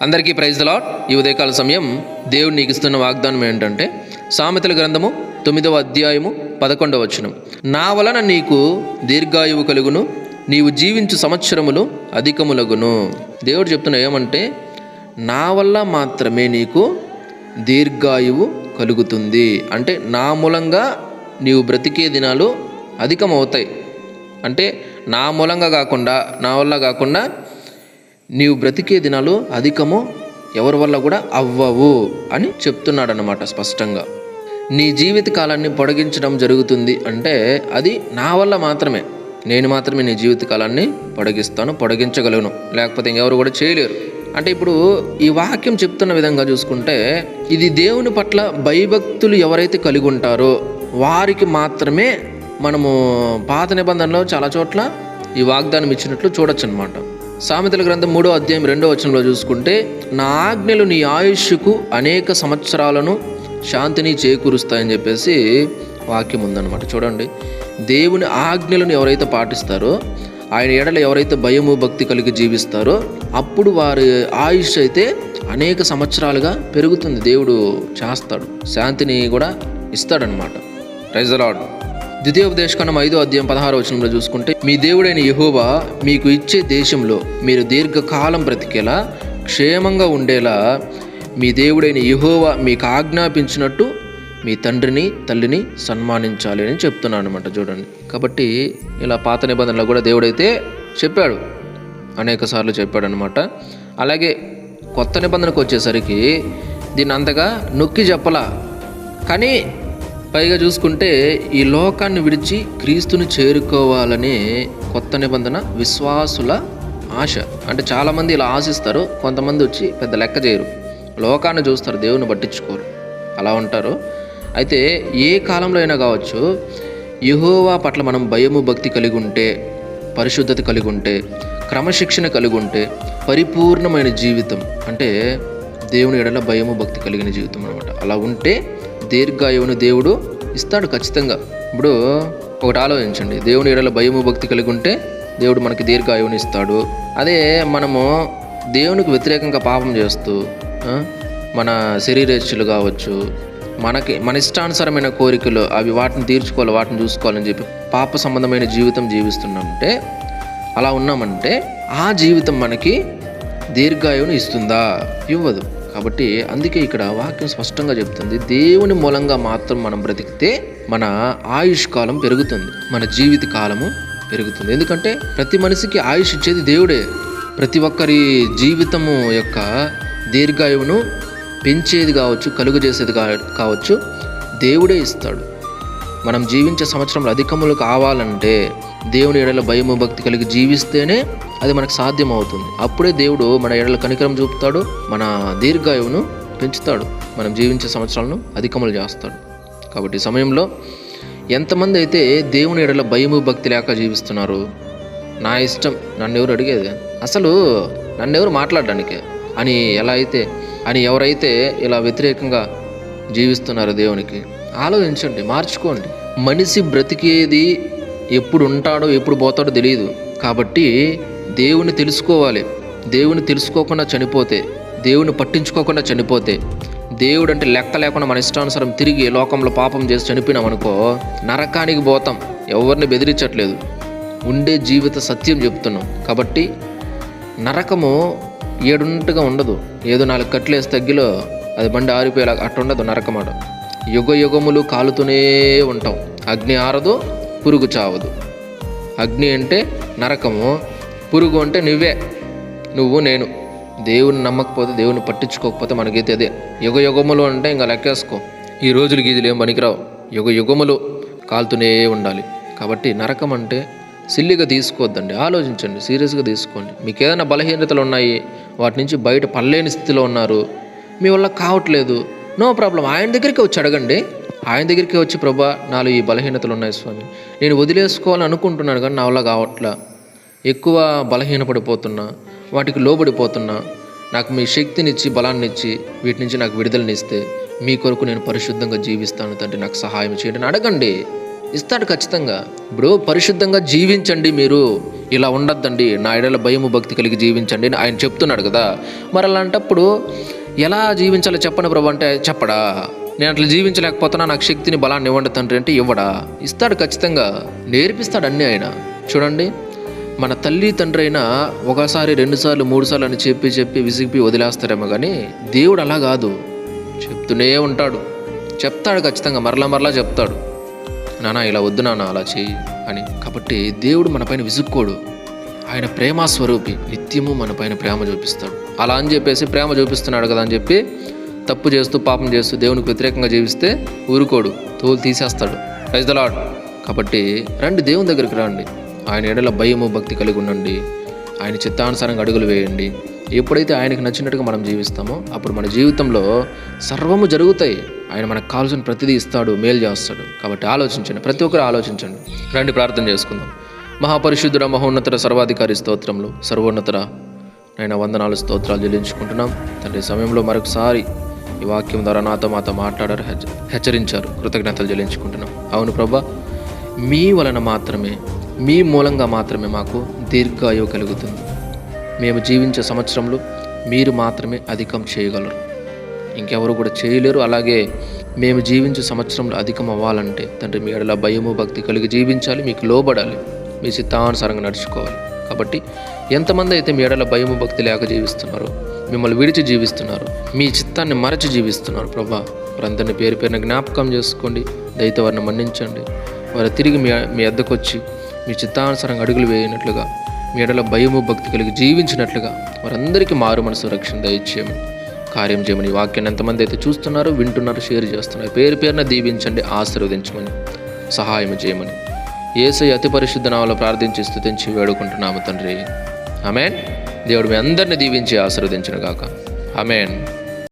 అందరికీ praise the lord. ఈ ఉదయకాల సమయం దేవుడు నీకు ఇస్తున్న వాగ్దానం ఏంటంటే సామెతల గ్రంథము 9వ అధ్యాయము 11వ వచనం. నా వలన నీకు దీర్ఘాయువు కలుగును, నీవు జీవించు సంవత్సరములు అధికములగును. దేవుడు చెప్తున్నా ఏమంటే నా వల్ల మాత్రమే నీకు దీర్ఘాయువు కలుగుతుంది. అంటే నా మూలంగా నీవు బ్రతికే దినాలు అధికమవుతాయి. అంటే నా మూలంగా కాకుండా, నా వల్ల కాకుండా నీవు బ్రతికే దినాలు అధికము ఎవరి వల్ల కూడా అవ్వవు అని చెప్తున్నాడు అన్నమాట స్పష్టంగా. నీ జీవిత కాలాన్ని పొడిగించడం జరుగుతుంది అంటే అది నా వల్ల మాత్రమే. నేను మాత్రమే నీ జీవిత కాలాన్ని పొడిగించగలను, లేకపోతే ఇంకెవరు కూడా చేయలేరు. అంటే ఇప్పుడు ఈ వాక్యం చెప్తున్న విధంగా చూసుకుంటే ఇది దేవుని పట్ల భయభక్తులు ఎవరైతే కలిగి ఉంటారో వారికి మాత్రమే మనము పాత నిబంధనలో చాలా చోట్ల ఈ వాగ్దానం ఇచ్చినట్లు చూడొచ్చు అనమాట. సామెతల గ్రంథం 3వ అధ్యాయం 2వ వచనంలో చూసుకుంటే నా ఆజ్ఞలు నీ ఆయుష్కు అనేక సంవత్సరాలను శాంతిని చేకూరుస్తాయని చెప్పేసి వాక్యం ఉందన్నమాట. చూడండి, దేవుని ఆజ్ఞలను ఎవరైతే పాటిస్తారో, ఆయన ఎడల ఎవరైతే భయము భక్తి కలిగి జీవిస్తారో అప్పుడు వారి ఆయుష్ అయితే అనేక సంవత్సరాలుగా పెరుగుతుంది. దేవుడు చేస్తాడు, శాంతిని కూడా ఇస్తాడనమాట. Praise the lord. ద్వితీయోపదేశకాండం 5వ అధ్యాయం 16వ వచనంలో చూసుకుంటే మీ దేవుడైన యెహోవా మీకు ఇచ్చే దేశంలో మీరు దీర్ఘకాలం బ్రతికేలా క్షేమంగా ఉండేలా మీ దేవుడైన యెహోవా మీకు ఆజ్ఞాపించినట్టు మీ తండ్రిని తల్లిని సన్మానించాలి అని చెప్తున్నాను అనమాట. చూడండి, కాబట్టి ఇలా పాత నిబంధనలో కూడా దేవుడైతే చెప్పాడు, అనేక సార్లు చెప్పాడు అనమాట. అలాగే కొత్త నిబంధనకు వచ్చేసరికి దీన్ని అంతగా నొక్కి చెప్పలా. కానీ పైగా చూసుకుంటే ఈ లోకాన్ని విడిచి క్రీస్తుని చేరుకోవాలనే కొత్త నిబంధన విశ్వాసుల ఆశ. అంటే చాలామంది ఇలా ఆశిస్తారు, కొంతమంది వచ్చి పెద్ద లెక్క చేయరు, లోకాన్ని చూస్తారు, దేవుని పట్టించుకోరు, అలా ఉంటారు. అయితే ఏ కాలంలో అయినా కావచ్చు, యెహోవా పట్ల మనం భయము భక్తి కలిగి ఉంటే, పరిశుద్ధత కలిగి ఉంటే, క్రమశిక్షణ కలిగి ఉంటే, పరిపూర్ణమైన జీవితం అంటే దేవుని ఎడల భయము భక్తి కలిగిన జీవితం అనమాట. అలా ఉంటే దీర్ఘాయువును దేవుడు ఇస్తాడు ఖచ్చితంగా. ఇప్పుడు ఒకటి ఆలోచించండి, దేవుని ఎడల భయము భక్తి కలిగి ఉంటే దేవుడు మనకి దీర్ఘాయువుని ఇస్తాడు. అదే మనము దేవునికి వ్యతిరేకంగా పాపం చేస్తూ మన శరీరేచ్ఛలు కావచ్చు, మన ఇష్టానుసారమైన కోరికలు అవి వాటిని తీర్చుకోవాలి, వాటిని చూసుకోవాలని చెప్పి పాప సంబంధమైన జీవితం జీవిస్తున్నామంటే, అలా ఉన్నామంటే ఆ జీవితం మనకి దీర్ఘాయువుని ఇస్తుందా? ఇవ్వదు. కాబట్టి అందుకే ఇక్కడ వాక్యం స్పష్టంగా చెప్తుంది, దేవుని మూలంగా మాత్రం మనం బ్రతికితే మన ఆయుష్ కాలం పెరుగుతుంది, మన జీవిత కాలము పెరుగుతుంది. ఎందుకంటే ప్రతి మనిషికి ఆయుష్ ఇచ్చేది దేవుడే. ప్రతి ఒక్కరి జీవితము యొక్క దీర్ఘాయువును పెంచేది కావచ్చు, కలుగజేసేది కావచ్చు, దేవుడే ఇస్తాడు. మనం జీవించే సంవత్సరంలో అధికములు కావాలంటే దేవుని ఎడల భయము భక్తి కలిగి జీవిస్తేనే అది మనకు సాధ్యం అవుతుంది. అప్పుడే దేవుడు మన ఎడల కనికరం చూపుతాడు, మన దీర్ఘాయువును పెంచుతాడు, మనం జీవించే సంవత్సరాలను అధికములు చేస్తాడు. కాబట్టి ఈ సమయంలో ఎంతమంది అయితే దేవుని ఎడల భయము భక్తి లేక జీవిస్తున్నారు, నా ఇష్టం, నన్ను ఎవరు అడిగేది, అసలు నన్ను ఎవరు మాట్లాడడానికి అని ఎవరైతే ఇలా వ్యతిరేకంగా జీవిస్తున్నారు దేవునికి, ఆలోచించండి, మార్చుకోండి. మనిషి బ్రతికేది ఎప్పుడు ఉంటాడో ఎప్పుడు పోతాడో తెలియదు. కాబట్టి దేవుని తెలుసుకోవాలి. దేవుని తెలుసుకోకుండా చనిపోతే, దేవుని పట్టించుకోకుండా చనిపోతే, దేవుడు అంటే లెక్క లేకుండా మన ఇష్టానుసారం తిరిగి లోకంలో పాపం చేసి చనిపోయినాం అనుకో, నరకానికి పోతాం. ఎవరిని బెదిరించట్లేదు, ఉండే జీవిత సత్యం చెప్తున్నాం. కాబట్టి నరకము ఏడున్నట్టుగా ఉండదు, ఏదో 4 కట్లేసి తగ్గిలో అది బండి ఆరిపోయేలా అట్టు ఉండదు నరకమాట. యుగ యుగములు కాలుతూనే ఉంటాం. అగ్ని ఆరదు, పురుగు చావదు. అగ్ని అంటే నరకము, పురుగు అంటే నువ్వు నేను. దేవుని నమ్మకపోతే, దేవుని పట్టించుకోకపోతే మనకైతే అదే యుగ యుగములు అంటే ఇంకా లెక్కేసుకో. ఈ రోజులు గీజులు ఏం పనికిరావు, యుగ యుగములు కాలుతూనే ఉండాలి. కాబట్టి నరకం అంటే సిల్లిగా తీసుకోవద్దండి, ఆలోచించండి, సీరియస్గా తీసుకోండి. మీకు ఏదైనా బలహీనతలు ఉన్నాయి, వాటి నుంచి బయట పడలేని స్థితిలో ఉన్నారు, మీ వల్ల కావట్లేదు, నో ప్రాబ్లం, ఆయన దగ్గరికి వచ్చి అడగండి. ఆయన దగ్గరికి వచ్చి, ప్రభా నాలో ఈ బలహీనతలు ఉన్నాయి స్వామి, నేను వదిలేసుకోవాలని అనుకుంటున్నాను కానీ నా వల్ల కావట్లా, ఎక్కువ బలహీనపడిపోతున్నా, వాటికి లోబడిపోతున్నా, నాకు మీ శక్తినిచ్చి బలాన్నిచ్చి వీటి నుంచి నాకు విడుదలనిస్తే మీ కొరకు నేను పరిశుద్ధంగా జీవిస్తాను తండ్రి, నాకు సహాయం చేయండి అని అడగండి. ఇస్తాడు ఖచ్చితంగా. ఇప్పుడు పరిశుద్ధంగా జీవించండి, మీరు ఇలా ఉండొద్దండి, నా ఎడల భయము భక్తి కలిగి జీవించండి అని ఆయన చెప్తున్నాడు కదా. మరి అలాంటప్పుడు ఎలా జీవించాలో చెప్పండి ప్రభు అంటే చెప్పడా? నేను అట్లా జీవించలేకపోతున్నా, నాకు శక్తిని బలాన్ని ఇవ్వండి తండ్రి అంటే ఇవ్వడా? ఇస్తాడు ఖచ్చితంగా, నేర్పిస్తాడు అన్నీ ఆయన. చూడండి, మన తల్లి తండ్రి అయినా ఒకసారి 2 సార్లు 3 సార్లు అని చెప్పి విసిగిపి వదిలేస్తారేమో, కానీ దేవుడు అలా కాదు, చెప్తూనే ఉంటాడు. చెప్తాడు ఖచ్చితంగా, మరలా చెప్తాడు, నానా ఇలా వద్దు నాన్న అలా చెయ్యి అని. కాబట్టి దేవుడు మన పైన విసుక్కోడు, ఆయన ప్రేమ స్వరూపి, నిత్యము మన పైన ప్రేమ చూపిస్తాడు. అలా అని చెప్పేసి ప్రేమ చూపిస్తున్నాడు కదా అని చెప్పి తప్పు చేస్తూ పాపం చేస్తూ దేవునికి వ్యతిరేకంగా జీవిస్తే ఊరుకోడు, తోలు తీసేస్తాడు. Praise the lord. కాబట్టి రండి, దేవుని దగ్గరికి రండి, ఆయన ఎడల భయము భక్తి కలిగి ఉండండి, ఆయన చిత్తానుసారంగా అడుగులు వేయండి. ఎప్పుడైతే ఆయనకు నచ్చినట్టుగా మనం జీవిస్తామో అప్పుడు మన జీవితంలో సర్వము జరుగుతాయి. ఆయన మనకు కావాల్సిన ప్రతిదీ ఇస్తాడు, మేలు చేస్తాడు. కాబట్టి ఆలోచించండి, ప్రతి ఒక్కరు ఆలోచించండి. రండి ప్రార్థన చేసుకుందాం. మహాపరిశుద్ధుడ, మహోన్నతర, సర్వాధికారి స్తోత్రములు, సర్వోన్నతర నేను వందనాలు స్తోత్రాలు చెల్లించుకుంటున్నాం తండ్రి. సమయంలో మరొకసారి ఈ వాక్యం ద్వారా నాతో మాట్లాడారు, హెచ్చరించారు, కృతజ్ఞతలు చెల్లించుకుంటున్నాం. అవును ప్రభా, మీ వలన మాత్రమే, మీ మూలంగా మాత్రమే మాకు దీర్ఘాయువు కలుగుతుంది. మేము జీవించే సంవత్సరంలో మీరు మాత్రమే అధికం చేయగలరు, ఇంకెవరు కూడా చేయలేరు. అలాగే మేము జీవించే సంవత్సరంలో అధికం అవ్వాలంటే తండ్రి మీ ఎడల భయము భక్తి కలిగి జీవించాలి, మీకు లోబడాలి, మీ చిత్తానుసారంగా నడుచుకోవాలి. కాబట్టి ఎంతమంది అయితే మీ ఎడల భయము భక్తి లేక జీవిస్తున్నారో, మిమ్మల్ని విడిచి జీవిస్తున్నారు, మీ చిత్తాన్ని మరచి జీవిస్తున్నారు ప్రభా, వారందరినీ పేరు పేరున జ్ఞాపకం చేసుకోండి, దయతో వారిని మన్నించండి. వారు తిరిగి మీ వద్దకు వచ్చి మీ చిత్తానుసారంగా అడుగులు వేయనట్లుగా, మీ ఎడల భయము భక్తి కలిగి జీవించినట్లుగా వారందరికీ మారు మనసు రక్షణ దయచేయమని, కార్యం చేయమని. ఈ వాక్యాన్ని ఎంతమంది అయితే చూస్తున్నారు, వింటున్నారు, షేర్ చేస్తున్నారు, పేరు పేరున దీవించండి, ఆశీర్వదించమని, సహాయం చేయమని యేసయ్య అతి పరిశుద్ధ నామములో ప్రార్థించి స్తుతించి వేడుకుంటున్నాము తండ్రి. ఆమేన్. దేవుడు మీ అందరిని దీవించి ఆశీర్వదించును గాక. ఆమేన్.